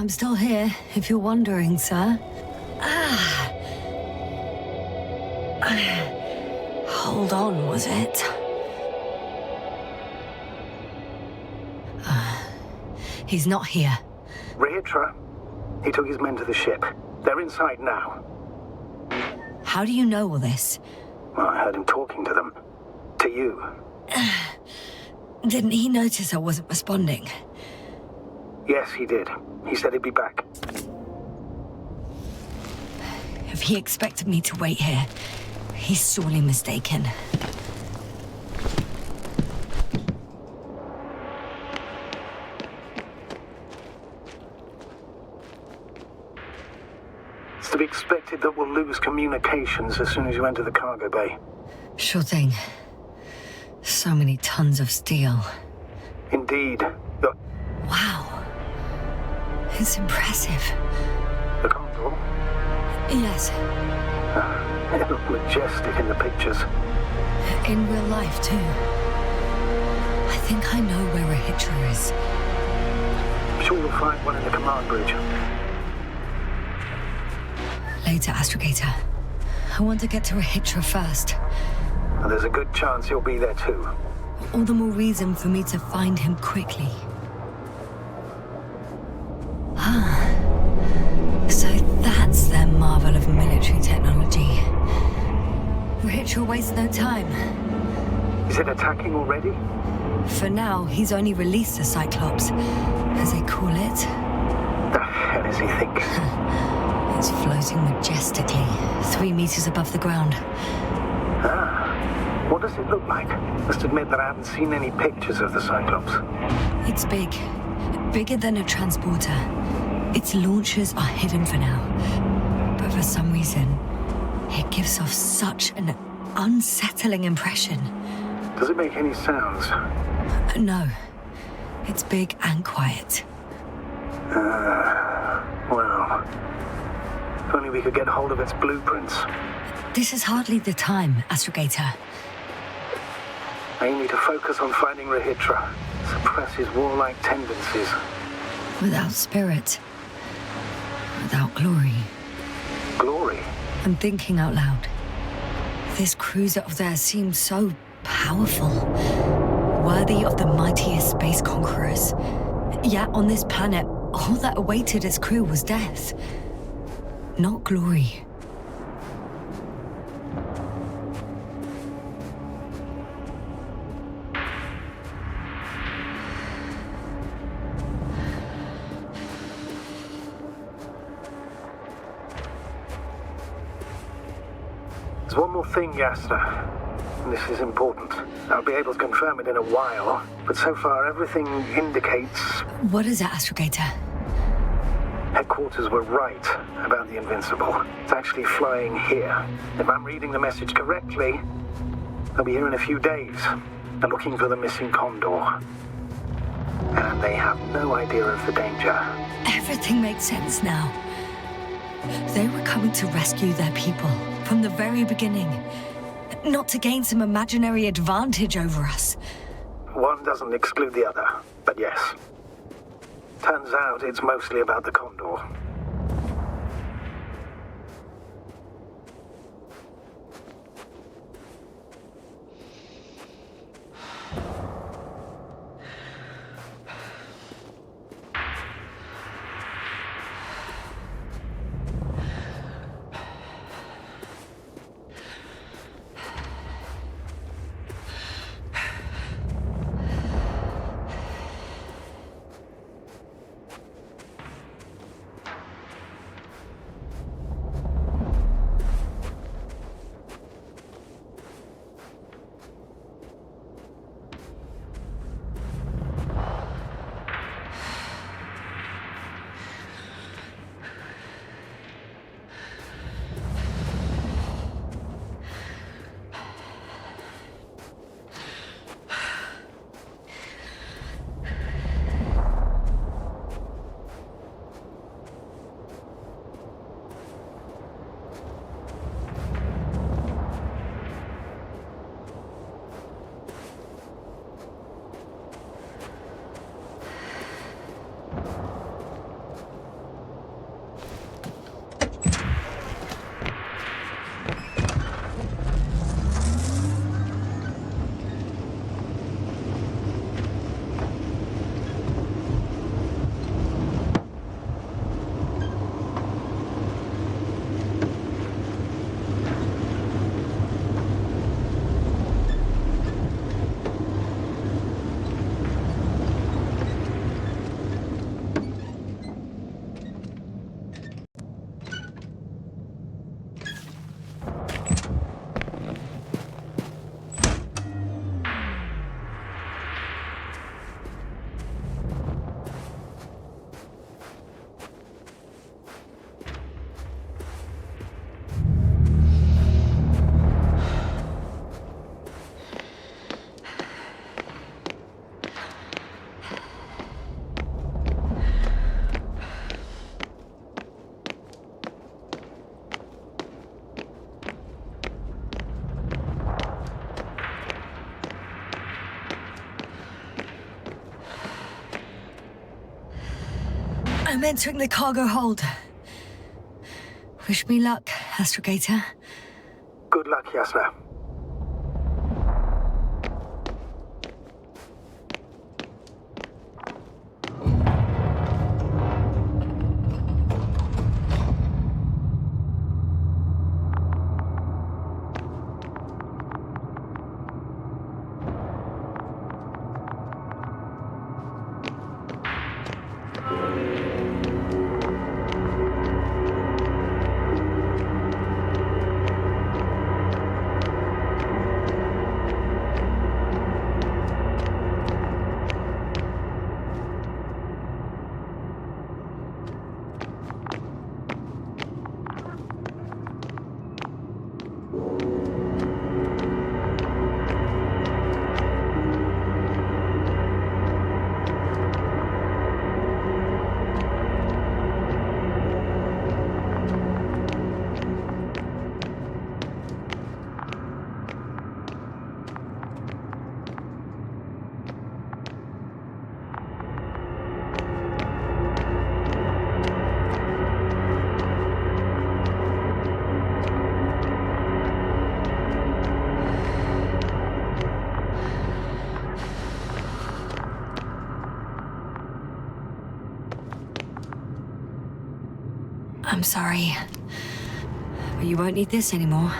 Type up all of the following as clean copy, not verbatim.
I'm still here, if you're wondering, sir. Hold on, was it? He's not here. Retro? He took his men to the ship. They're inside now. How do you know all this? Well, I heard him talking to them. To you. Didn't he notice I wasn't responding? Yes, he did. He said he'd be back. If he expected me to wait here, he's sorely mistaken. It's to be expected that we'll lose communications as soon as you enter the cargo bay. Sure thing. So many tons of steel. Indeed. Wow. It's impressive. The Condor? Yes. It looked majestic in the pictures. In real life, too. I think I know where Regis is. I'm sure you'll find one in the command bridge. Later, Astrogator. I want to get to Regis first. And there's a good chance you'll be there too. All the more reason for me to find him quickly. So that's their marvel of military technology. Regis wastes no time. Is it attacking already? For now, he's only released the Cyclops, as they call it. The hell does he think? It's floating majestically, 3 meters above the ground. What does it look like? Must admit that I haven't seen any pictures of the Cyclops. It's big. Bigger than a transporter. Its launchers are hidden for now. But for some reason, it gives off such an unsettling impression. Does it make any sounds? No. It's big and quiet. Well... If only we could get hold of its blueprints. This is hardly the time, Astrogator. I need to focus on finding Regis. Suppress his warlike tendencies. Without spirit. Without glory. Glory? I'm thinking out loud. This cruiser of theirs seems so powerful. Worthy of the mightiest space conquerors. Yet on this planet, all that awaited its crew was death. Not glory. There's one more thing, Yasta. This is important. I'll be able to confirm it in a while, but so far everything indicates... What is it, Astrogator? Headquarters were right about the Invincible. It's actually flying here. If I'm reading the message correctly, they'll be here in a few days. They're looking for the missing Condor. And they have no idea of the danger. Everything makes sense now. They were coming to rescue their people from the very beginning. Not to gain some imaginary advantage over us. One doesn't exclude the other, but yes. Turns out it's mostly about the Condor. I'm entering the cargo hold. Wish me luck, astrogator. Good luck, Yasna. I'm sorry, but you won't need this anymore.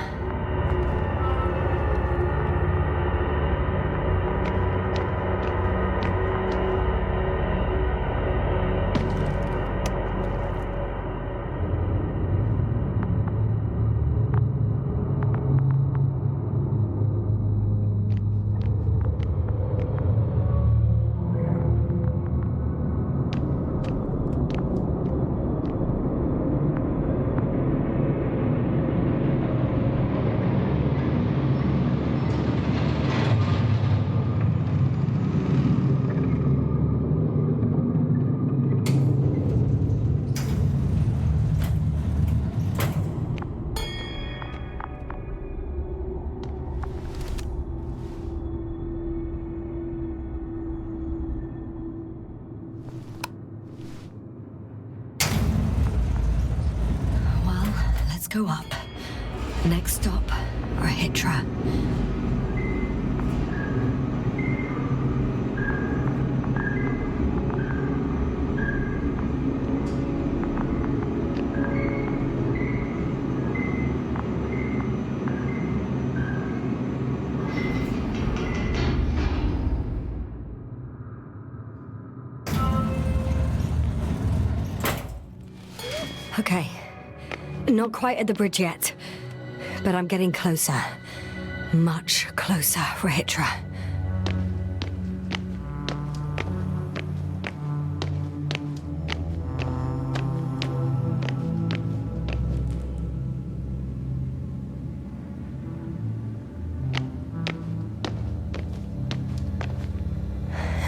Go up. Next stop, Rahitra. Okay. Not quite at the bridge yet, but I'm getting closer. Much closer, Rahitra.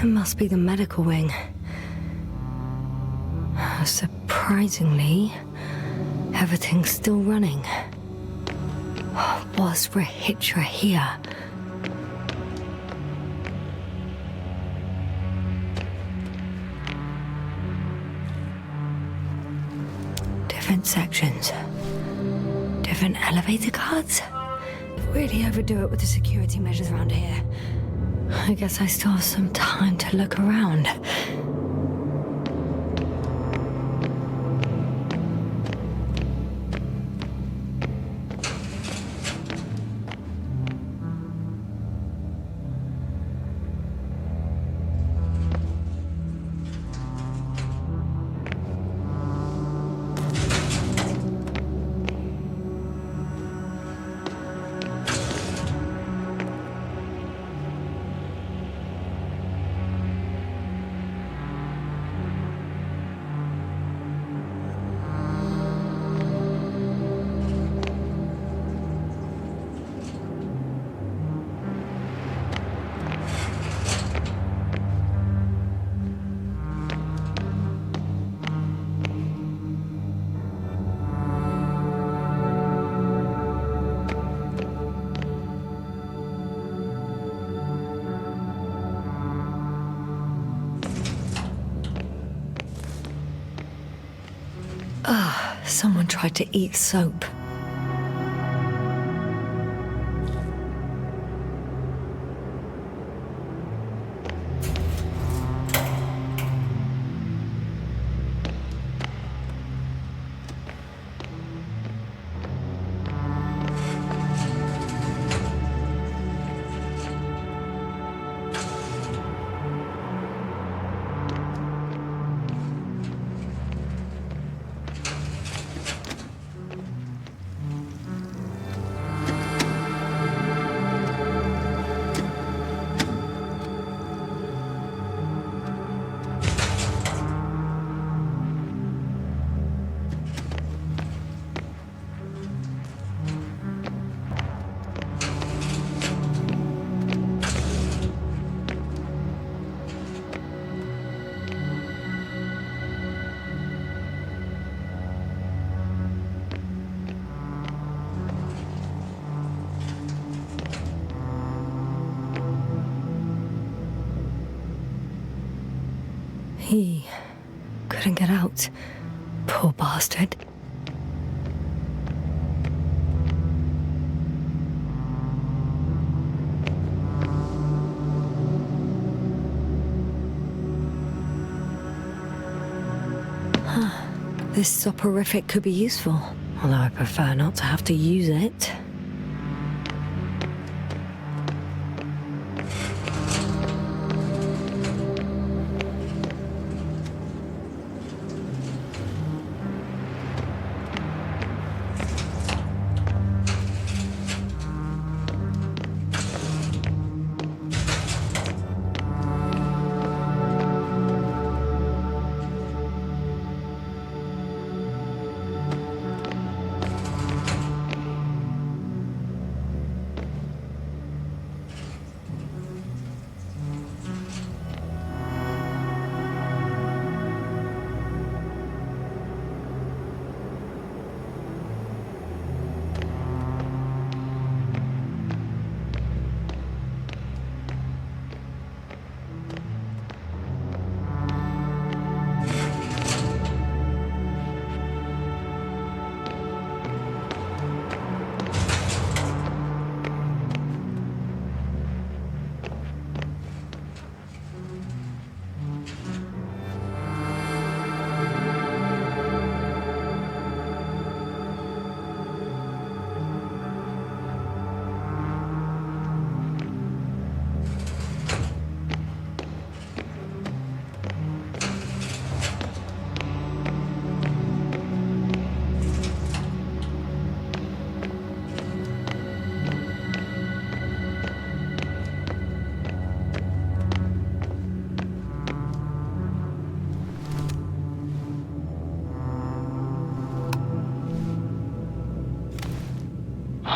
It must be the medical wing. Surprisingly, everything's still running. Was Rahitra here? Different sections. Different elevator cards? Really overdo it with the security measures around here. I guess I still have some time to look around. Someone tried to eat soap. He couldn't get out. Poor bastard. This soporific could be useful, although I prefer not to have to use it.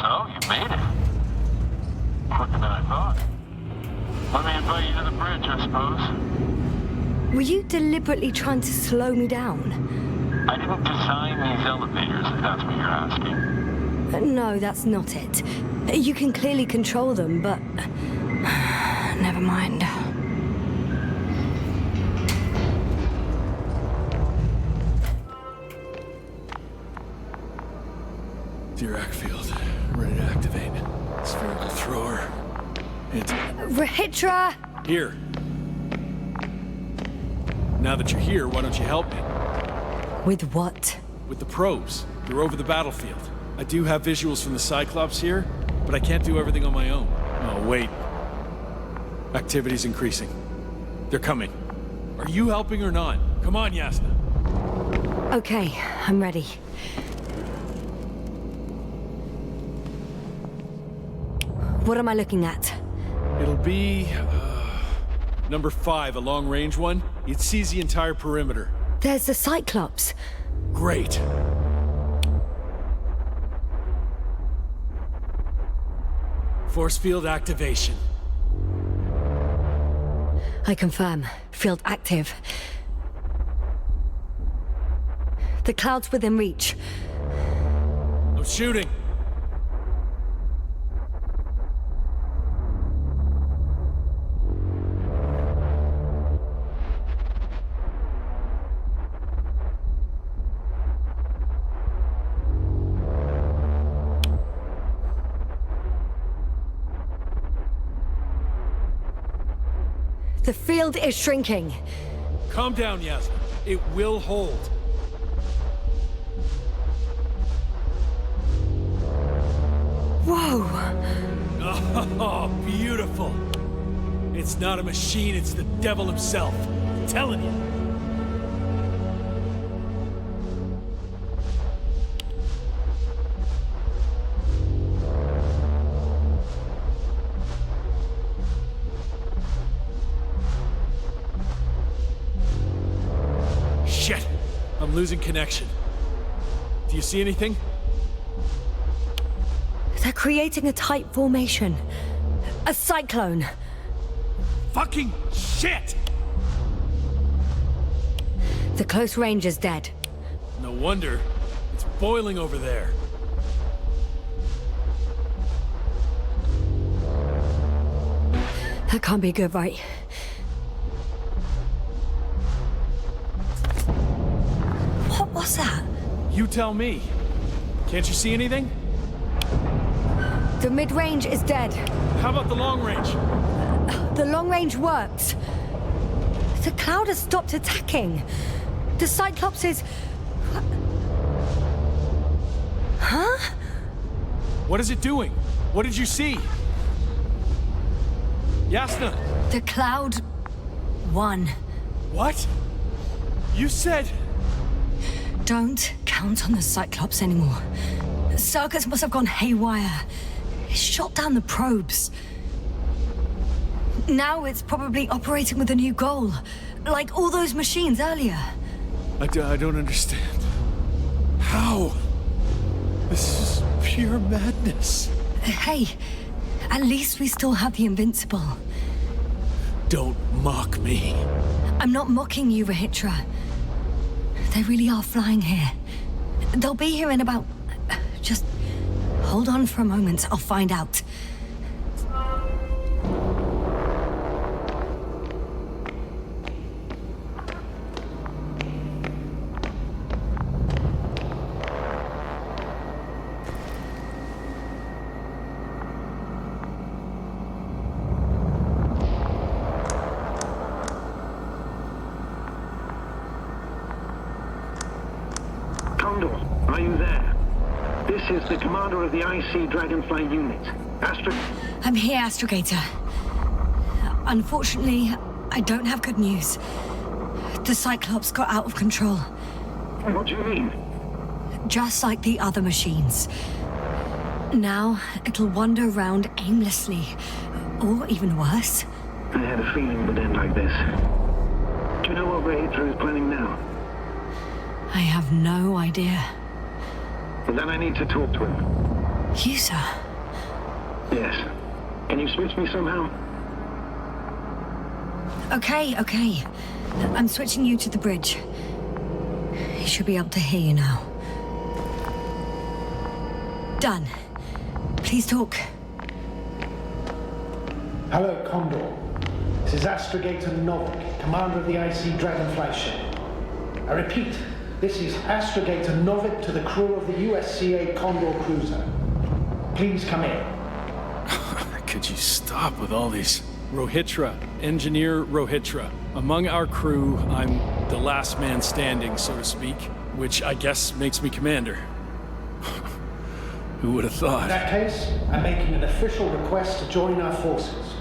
So, you made it. Quicker than I thought. Let me invite you to the bridge, I suppose. Were you deliberately trying to slow me down? I didn't design these elevators, if that's what you're asking. No, that's not it. You can clearly control them, but... never mind. Dirac field. Ready to activate. Spherical thrower. Rahitra! Here. Now that you're here, why don't you help me? With what? With the probes. They're over the battlefield. I do have visuals from the Cyclops here, but I can't do everything on my own. Oh, wait. Activity's increasing. They're coming. Are you helping or not? Come on, Yasna. Okay, I'm ready. What am I looking at? It'll be... number 5, a long-range one. It sees the entire perimeter. There's the Cyclops. Great. Force field activation. I confirm. Field active. The cloud's within reach. I'm shooting. The field is shrinking. Calm down, Yasna. It will hold. Whoa! Oh, beautiful. It's not a machine, it's the devil himself. I'm telling you. Shit! I'm losing connection. Do you see anything? They're creating a tight formation. A cyclone. Fucking shit! The close range is dead. No wonder. It's boiling over there. That can't be good, right? What was that? You tell me. Can't you see anything? The mid-range is dead. How about the long range? The long range works. The cloud has stopped attacking. The Cyclops is... Huh? What is it doing? What did you see? Yasna! The cloud won. What? You said... Don't count on the Cyclops anymore. Circus must have gone haywire. It shot down the probes. Now it's probably operating with a new goal. Like all those machines earlier. I don't understand. How? This is pure madness. Hey, at least we still have the Invincible. Don't mock me. I'm not mocking you, Regis. They really are flying here. They'll be here in about... Just hold on for a moment. I'll find out. Condor, are you there? This is the commander of the IC Dragonfly unit. I'm here, Astrogator. Unfortunately, I don't have good news. The Cyclops got out of control. What do you mean? Just like the other machines. Now, it'll wander around aimlessly. Or even worse. I had a feeling it would end like this. Do you know what Regis is planning now? I have no idea. Well, then I need to talk to him. You, sir? Yes. Can you switch me somehow? Okay. I'm switching you to the bridge. He should be able to hear you now. Done. Please talk. Hello, Condor. This is Astrogator Novik, commander of the IC Dragonfly ship. I repeat, this is Astrogator Novik to the crew of the USCA Condor cruiser. Please come in. Could you stop with all these? Rohitra, Engineer Rohitra. Among our crew, I'm the last man standing, so to speak, which I guess makes me commander. Who would have thought? In that case, I'm making an official request to join our forces,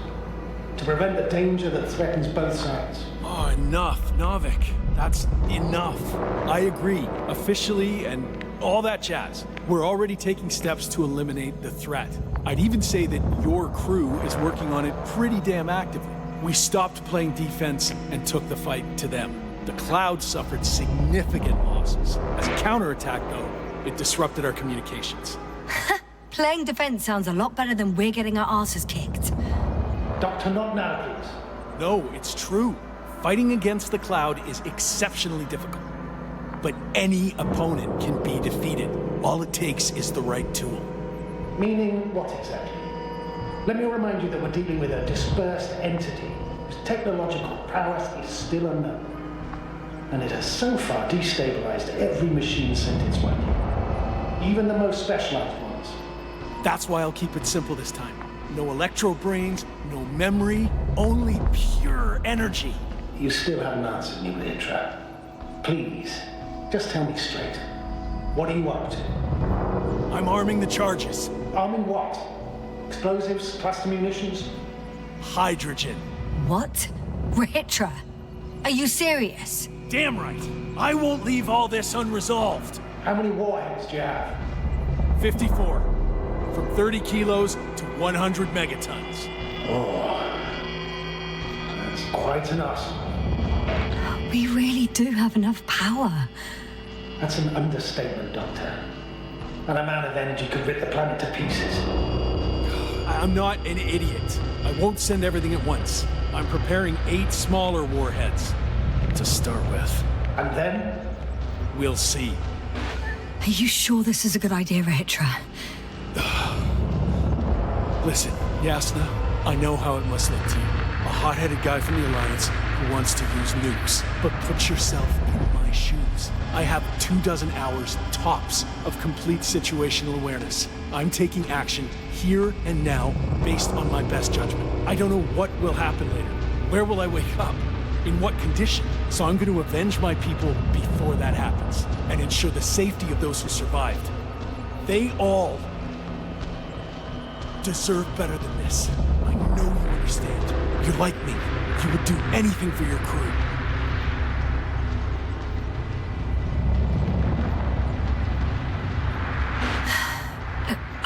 to prevent the danger that threatens both sides. Oh, enough, Novik. That's enough. I agree, officially and all that jazz. We're already taking steps to eliminate the threat. I'd even say that your crew is working on it pretty damn actively. We stopped playing defense and took the fight to them. The Cloud suffered significant losses. As a counterattack, though, it disrupted our communications. Playing defense sounds a lot better than we're getting our asses kicked. Doctor, not now, please. No, it's true. Fighting against the Cloud is exceptionally difficult. But any opponent can be defeated. All it takes is the right tool. Meaning what exactly? Let me remind you that we're dealing with a dispersed entity whose technological prowess is still unknown. And it has so far destabilized every machine sent its way. Even the most specialized ones. That's why I'll keep it simple this time. no electro brains, no memory, only pure energy. You still haven't answered me, Retro. Please, just tell me straight. What are you up to? I'm arming the charges. Arming what? Explosives? Cluster munitions? Hydrogen. What? Ritra? Are you serious? Damn right. I won't leave all this unresolved. How many warheads do you have? 54. From 30 kilos to 100 megatons. Oh, that's quite an arsenal. We really do have enough power. That's an understatement, Doctor. An amount of energy could rip the planet to pieces. I'm not an idiot. I won't send everything at once. I'm preparing 8 smaller warheads to start with. And then? We'll see. Are you sure this is a good idea, Ritra? Listen, Yasna, I know how it must look to you. A hot-headed guy from the Alliance who wants to use nukes. But put yourself in my shoes. I have 24 hours tops of complete situational awareness. I'm taking action here and now based on my best judgment. I don't know what will happen later. Where will I wake up? In what condition? So I'm going to avenge my people before that happens and ensure the safety of those who survived. They all deserve better than this. I know you understand. You're like me. You would do anything for your crew.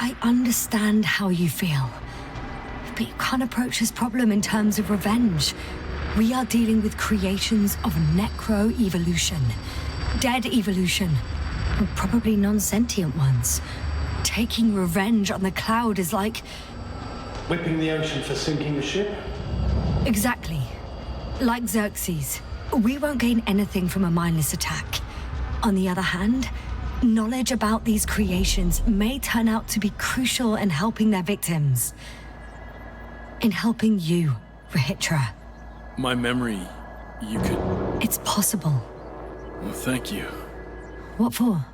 I understand how you feel. But you can't approach this problem in terms of revenge. We are dealing with creations of necro-evolution. Dead evolution. And probably non-sentient ones. Taking revenge on the cloud is like... Whipping the ocean for sinking the ship? Exactly. Like Xerxes. We won't gain anything from a mindless attack. On the other hand, knowledge about these creations may turn out to be crucial in helping their victims. In helping you, Ritra. My memory, you could... It's possible. Well, thank you. What for?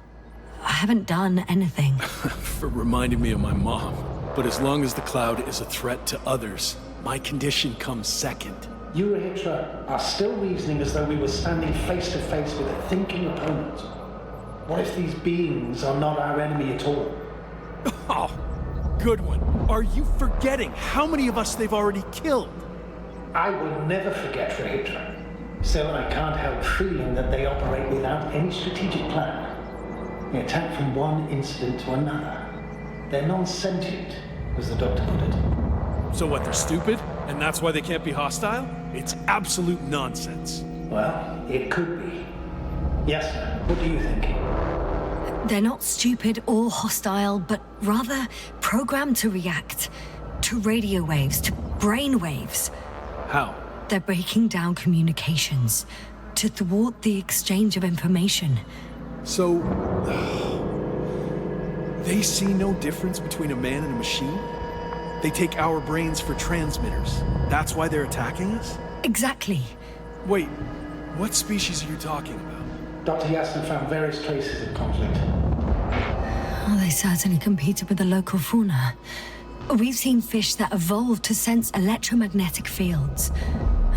I haven't done anything. For reminding me of my mom. But as long as the cloud is a threat to others, my condition comes second. You, Ritra, are still reasoning as though we were standing face to face with a thinking opponent. What if these beings are not our enemy at all? Oh, good one. Are you forgetting how many of us they've already killed? I will never forget, Ritra. Still, I can't help feeling that they operate without any strategic plan. They attack from one incident to another. They're non-sentient, as the doctor put it. So what, they're stupid? And that's why they can't be hostile? It's absolute nonsense. Well, it could be. Yes, sir. What do you think? They're not stupid or hostile, but rather programmed to react. To radio waves, to brain waves. How? They're breaking down communications. To thwart the exchange of information. So... they see no difference between a man and a machine? They take our brains for transmitters. That's why they're attacking us? Exactly. Wait, what species are you talking about? Dr. Yasna found various traces of conflict. Oh, they certainly competed with the local fauna. We've seen fish that evolved to sense electromagnetic fields.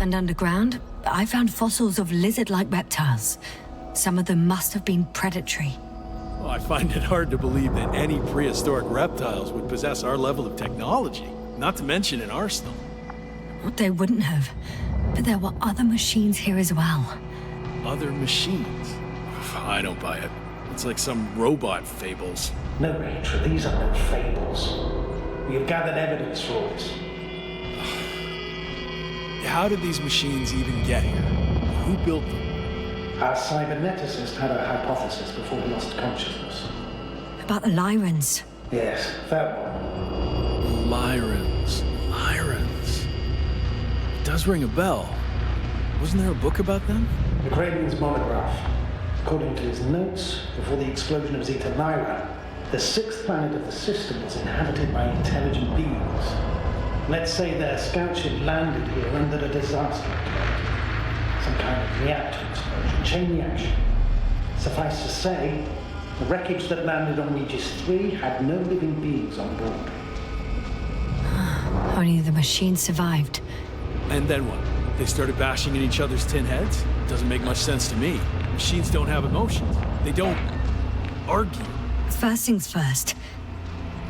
And underground, I found fossils of lizard-like reptiles. Some of them must have been predatory. Well, I find it hard to believe that any prehistoric reptiles would possess our level of technology, not to mention an arsenal. They wouldn't have. But there were other machines here as well. Other machines? I don't buy it. It's like some robot fables. No, Rachel, these are no fables. We have gathered evidence for all this. How did these machines even get here? Who built them? Our cyberneticist had a hypothesis before he lost consciousness. About the Lyrans. Yes, that one. Lyrans. It does ring a bell. Wasn't there a book about them? The Craven's monograph. According to his notes, before the explosion of Zeta Lyra, the sixth planet of the system was inhabited by intelligent beings. Let's say their scout ship landed here under a disaster. Some kind of reactor explosion, chain reaction. Suffice to say, the wreckage that landed on Regis III had no living beings on board. Only the machines survived. And then what? They started bashing in each other's tin heads? Doesn't make much sense to me. Machines don't have emotions. They don't argue. First things first.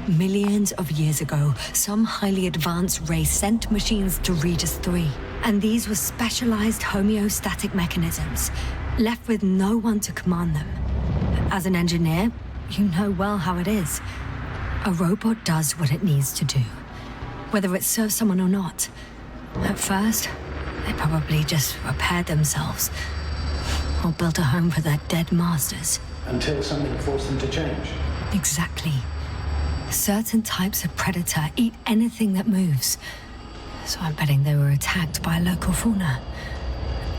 Millions of years ago, some highly advanced race sent machines to Regis III. And these were specialized homeostatic mechanisms, left with no one to command them. As an engineer, you know well how it is. A robot does what it needs to do, whether it serves someone or not. At first, they probably just repaired themselves, or built a home for their dead masters. Until something forced them to change. Exactly. Certain types of predator eat anything that moves. So I'm betting they were attacked by local fauna.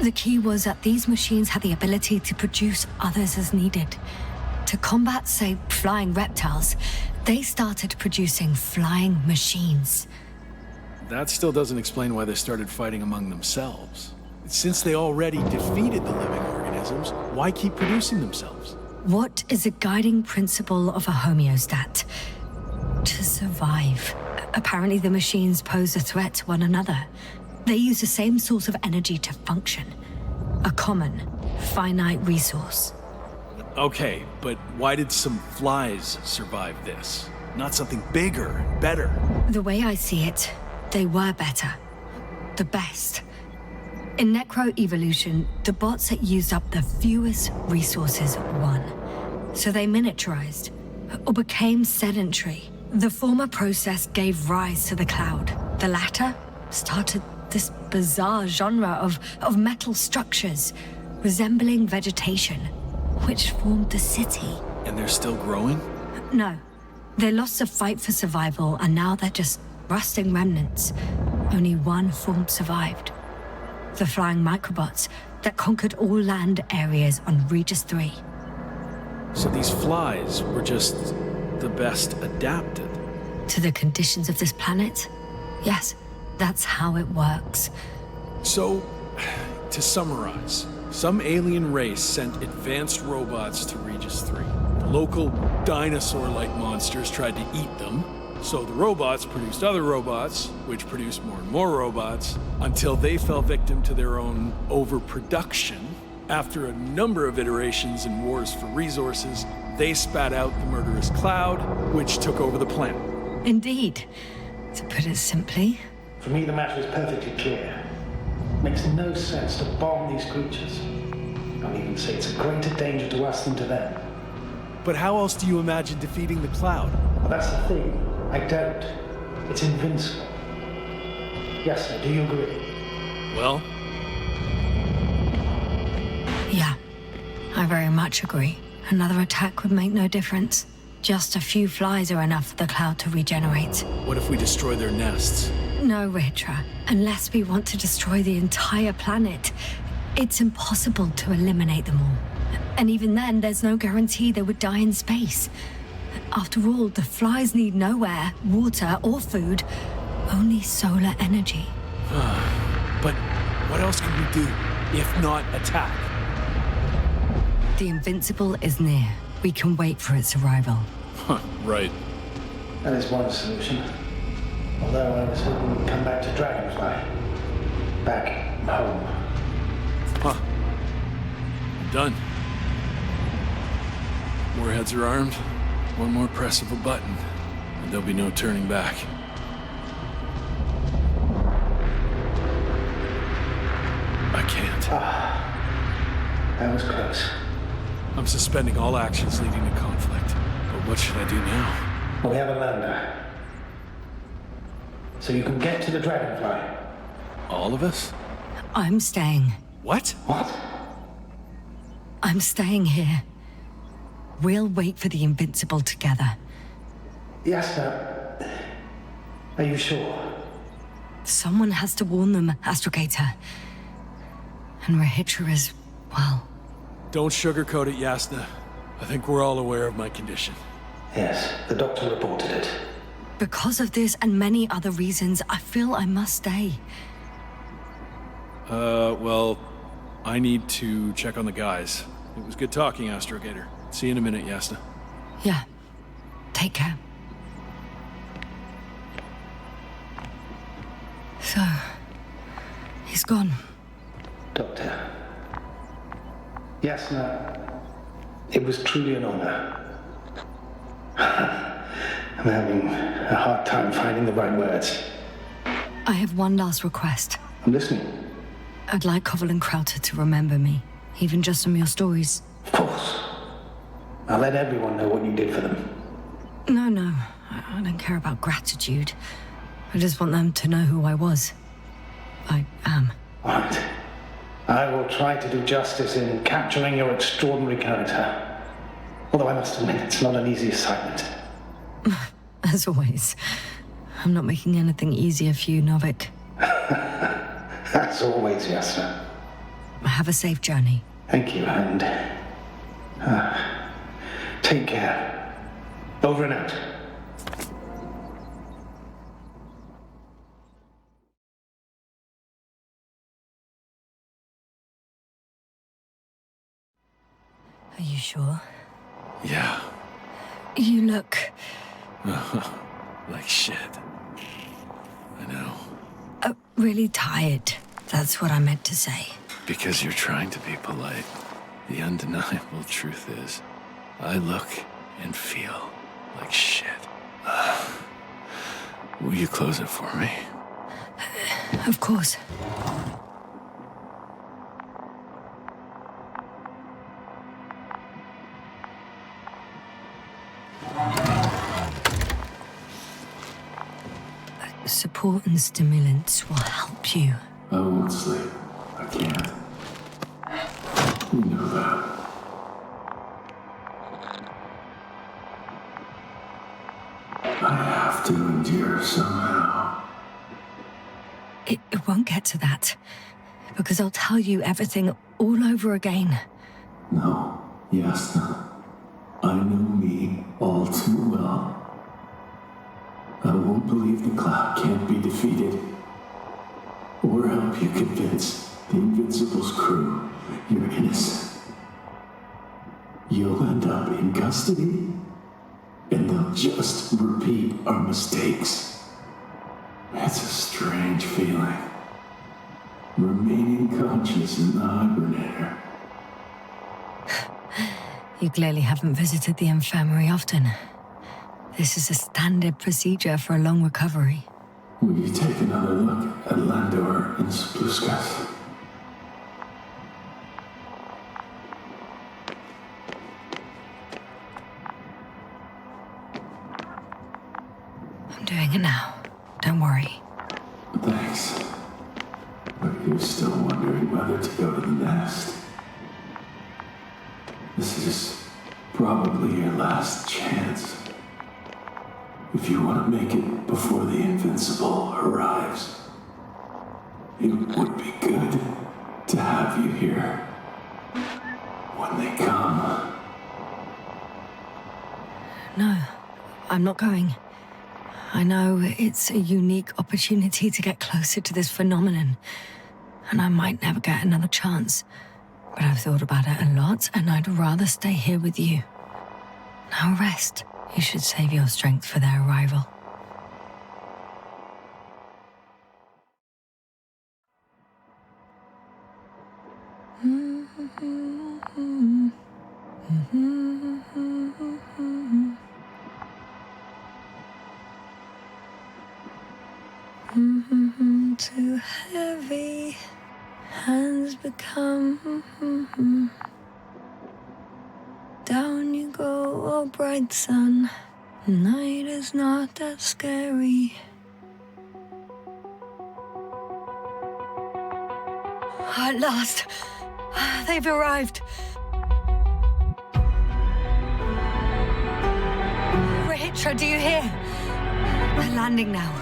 The key was that these machines had the ability to produce others as needed. To combat, say, flying reptiles, they started producing flying machines. That still doesn't explain why they started fighting among themselves. Since they already defeated the living organisms, why keep producing themselves? What is a guiding principle of a homeostat? To survive. Apparently the machines pose a threat to one another. They use the same source of energy to function. A common, finite resource. Okay, but why did some flies survive this? Not something bigger, better. The way I see it, they were better. The best. In necro-evolution, the bots that used up the fewest resources won. So they miniaturized, or became sedentary. The former process gave rise to the cloud. The latter started this bizarre genre of metal structures, resembling vegetation, which formed the city. And they're still growing? No. They lost the fight for survival, and now they're just rusting remnants. Only one form survived. The flying microbots that conquered all land areas on Regis III. So these flies were just the best adapted? To the conditions of this planet? Yes, that's how it works. So, to summarize, some alien race sent advanced robots to Regis III. The local dinosaur-like monsters tried to eat them, so the robots produced other robots, which produced more and more robots, until they fell victim to their own overproduction. After a number of iterations and wars for resources, they spat out the murderous cloud, which took over the planet. Indeed. To put it simply. For me, the matter is perfectly clear. Makes no sense to bomb these creatures. I'll even say it's a greater danger to us than to them. But how else do you imagine defeating the cloud? Well, that's the thing. I don't. It's invincible. Yes, sir, do you agree? Well, Yeah, I very much agree. Another attack would make no difference. Just a few flies are enough for the cloud to regenerate. what if we destroy their nests? No, Ritra. Unless we want to destroy the entire planet, it's impossible to eliminate them all. And even then, there's no guarantee they would die in space. After all, the flies need no air, water, or food, only solar energy. But what else can we do, if not attack? The Invincible is near. We can wait for its arrival. Huh, right. That is one solution. Although I was hoping we'd come back to Dragonfly. Back home. Huh. Done. Warheads are armed. One more press of a button, and there'll be no turning back. I can't. That was close. I'm suspending all actions leading to conflict. But what should I do now? We have a lander. So you can get to the Dragonfly. All of us? I'm staying. What? What? I'm staying here. We'll wait for the Invincible together. Yes, sir. Are you sure? Someone has to warn them, Astrogator. And Rahitra is, well... Don't sugarcoat it, Yasna. I think we're all aware of my condition. Yes, the doctor reported it. Because of this and many other reasons, I feel I must stay. Well, I need to check on the guys. It was good talking, Astrogator. See you in a minute, Yasna. Yeah. Take care. So, he's gone. Doctor. Yes, no. It was truly an honor. I'm having a hard time finding the right words. I have one last request. I'm listening. I'd like Koval and Krauter to remember me, even just from your stories. Of course. I'll let everyone know what you did for them. No. I don't care about gratitude. I just want them to know who I was. I am. All right. I will try to do justice in capturing your extraordinary character. Although I must admit, it's not an easy assignment. As always. I'm not making anything easier for you, Novik. As always, yes, sir. Have a safe journey. Thank you, and take care. Over and out. Are you sure? Yeah. You look... Like shit. I know. Really tired. That's what I meant to say. Because you're trying to be polite. The undeniable truth is, I look and feel like shit. Will you close it for me? Of course. Support and stimulants will help you. I won't sleep. I can't. You know that. I have to endure somehow. It won't get to that. Because I'll tell you everything all over again. No. Yes, no. I know me all too well. I won't believe the cloud can't be defeated. Or help you convince the Invincible's crew you're innocent. You'll end up in custody, and they'll just repeat our mistakes. It's a strange feeling. Remaining conscious in the hibernator. You clearly haven't visited the infirmary often. This is a standard procedure for a long recovery. Will you take another look at Landor and Spluskas? I'm doing it now. Don't worry. Thanks. But you're still wondering whether to go to the nest. This is probably your last chance. If you want to make it before the Invincible arrives, it would be good to have you here when they come. No, I'm not going. I know it's a unique opportunity to get closer to this phenomenon, and I might never get another chance. But I've thought about it a lot, and I'd rather stay here with you. Now rest. You should save your strength for their arrival. Too heavy, hands become. Down you go, oh bright sun. Night is not that scary. At last, they've arrived. Rachel, do you hear? They're landing now.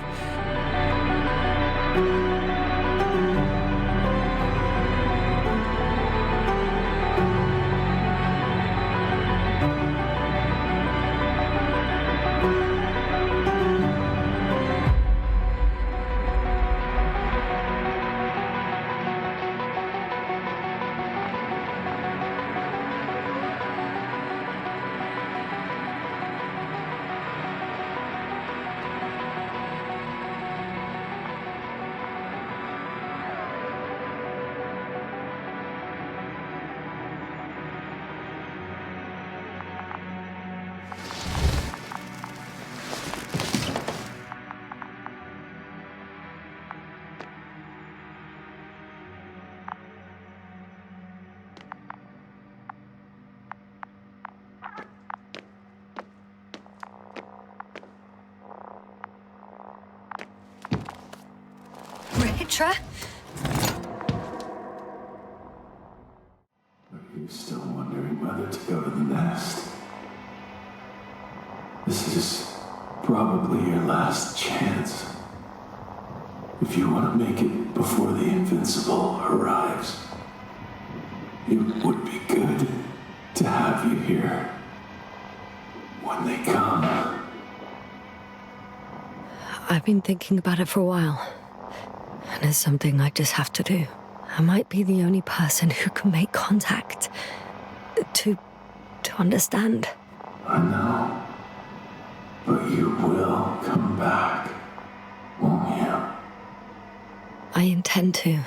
Petra? Are you still wondering whether to go to the nest? This is probably your last chance. If you want to make it before the Invincible arrives, it would be good to have you here when they come. I've been thinking about it for a while, and it's something I just have to do. I might be the only person who can make contact to understand. I know, but you will come back, won't you? I intend to.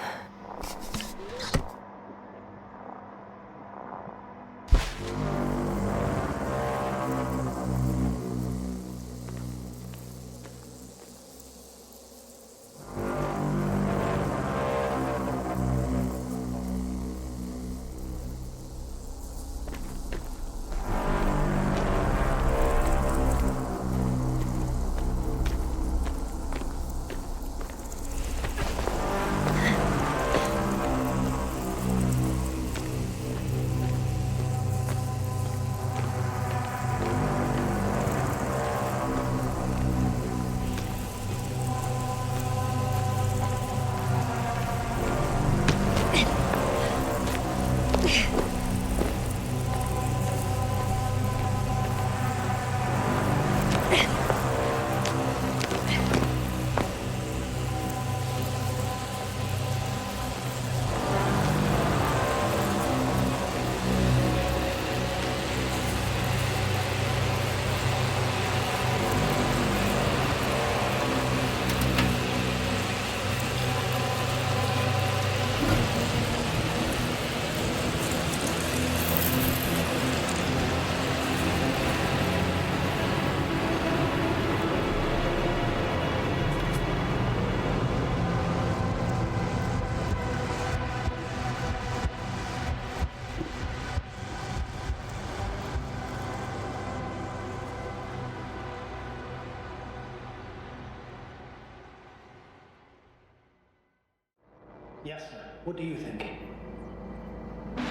Yes, sir. What do you think?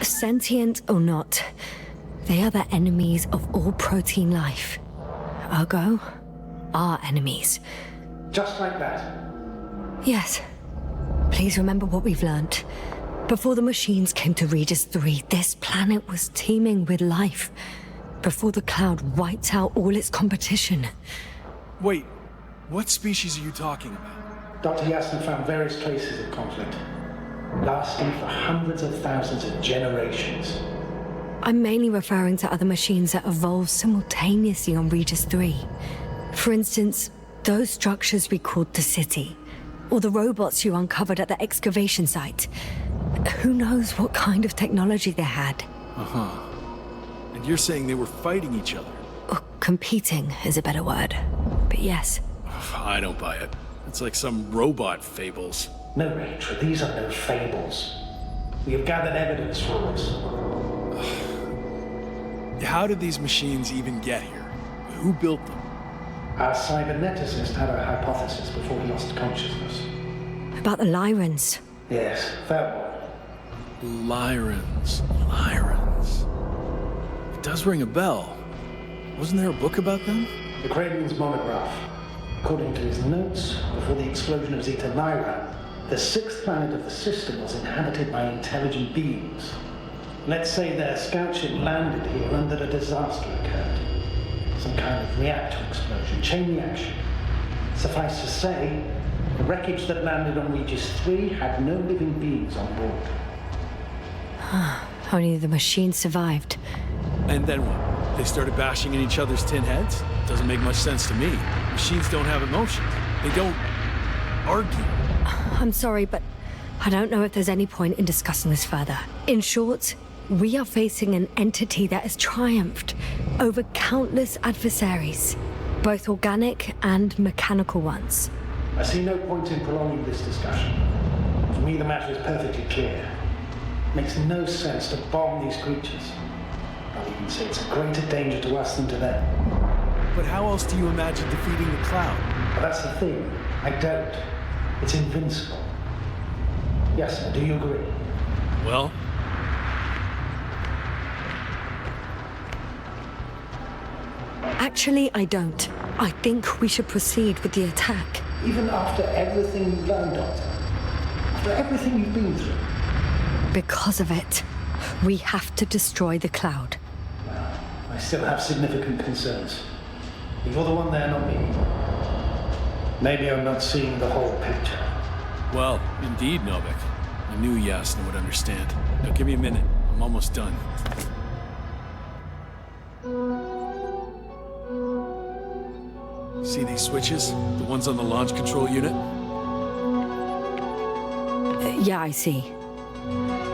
Sentient or not, they are the enemies of all protein life. Ergo, our enemies. Just like that. Yes. Please remember what we've learnt. Before the machines came to Regis III, this planet was teeming with life. Before the cloud wiped out all its competition. Wait, what species are you talking about? Dr. Yasna found various traces of conflict, lasting for hundreds of thousands of generations. I'm mainly referring to other machines that evolved simultaneously on Regis III. For instance, those structures we called the City, or the robots you uncovered at the excavation site. Who knows what kind of technology they had? Uh-huh. And you're saying they were fighting each other? Or competing is a better word. But yes. I don't buy it. It's like some robot fables. No, Rachel, these are no fables. We have gathered evidence for this. How did these machines even get here? Who built them? Our cyberneticist had a hypothesis before he lost consciousness. About the Lyrans. Yes, that one. Lyrans. It does ring a bell. Wasn't there a book about them? The Kraven's monograph. According to his notes, before the explosion of Zeta Lyra, the sixth planet of the system was inhabited by intelligent beings. Let's say their scout ship landed here and that a disaster occurred. Some kind of reactor explosion, chain reaction. Suffice to say, the wreckage that landed on Regis III had no living beings on board. Only the machine survived. And then what? They started bashing in each other's tin heads? Doesn't make much sense to me. Machines don't have emotions. They don't argue. I'm sorry, but I don't know if there's any point in discussing this further. In short, we are facing an entity that has triumphed over countless adversaries, both organic and mechanical ones. I see no point in prolonging this discussion. For me, the matter is perfectly clear. It makes no sense to bomb these creatures. I'll even say it's a greater danger to us than to them. But how else do you imagine defeating the Cloud? But that's the thing. I don't. It's invincible. Yes, sir. Do you agree? Well, Actually, I don't. I think we should proceed with the attack. Even after everything you've learned, Doctor? After everything you've been through? Because of it, we have to destroy the cloud. Well, I still have significant concerns. You're the one there, not me. Maybe I'm not seeing the whole picture. well, indeed, Novik. I knew Yasna would understand. Now give me a minute. I'm almost done. See these switches? The ones on the launch control unit? Yeah, I see.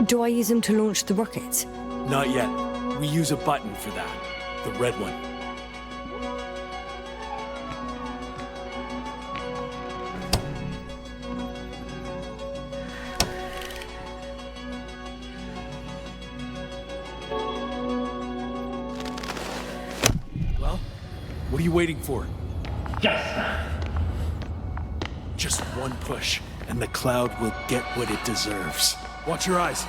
Do I use them to launch the rockets? Not yet. We use a button for that. The red one. Well, what are you waiting for? Yes! Just one push, and the cloud will get what it deserves. Watch your eyes.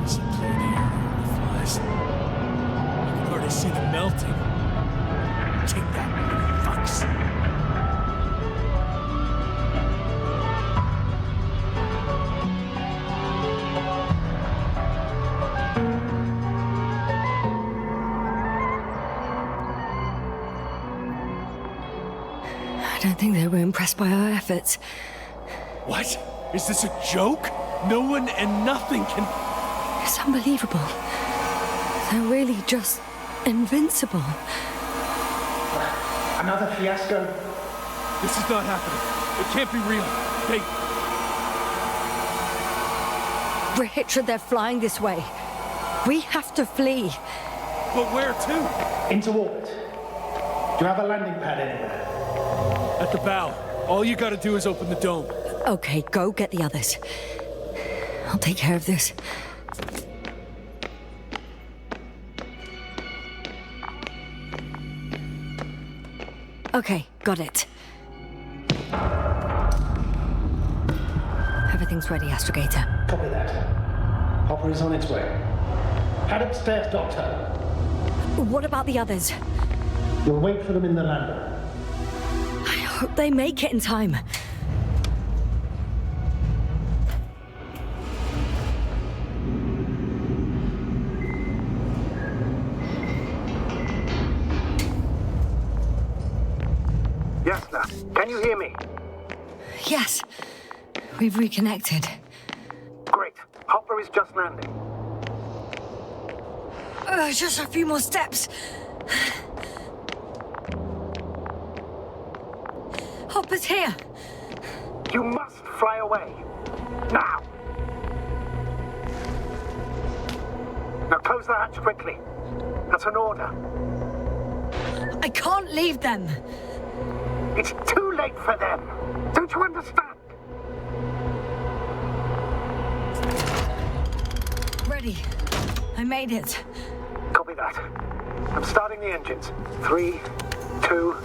This will clear the air when it flies. I can already see them melting. Take that, you fucks. I don't think they were impressed by our efforts. What? Is this a joke? No one and nothing can... It's unbelievable. They're really just invincible. Another fiasco? This is not happening. It can't be real. Richard, they're flying this way. We have to flee. But where to? Into orbit. Do you have a landing pad anywhere? At the bow. All you gotta do is open the dome. Okay, go get the others. I'll take care of this. Okay, got it. Everything's ready, Astrogator. Copy that. Hopper is on its way. Head upstairs, Doctor. What about the others? We'll wait for them in the lander. I hope they make it in time. Yasna, can you hear me? Yes, we've reconnected. Great. Hopper is just landing. Just a few more steps. Hopper's here. You must fly away. Now! Now close the hatch quickly. That's an order. I can't leave them. It's too late for them. Don't you understand? Ready. I made it. Copy that. I'm starting the engines. 3, 2,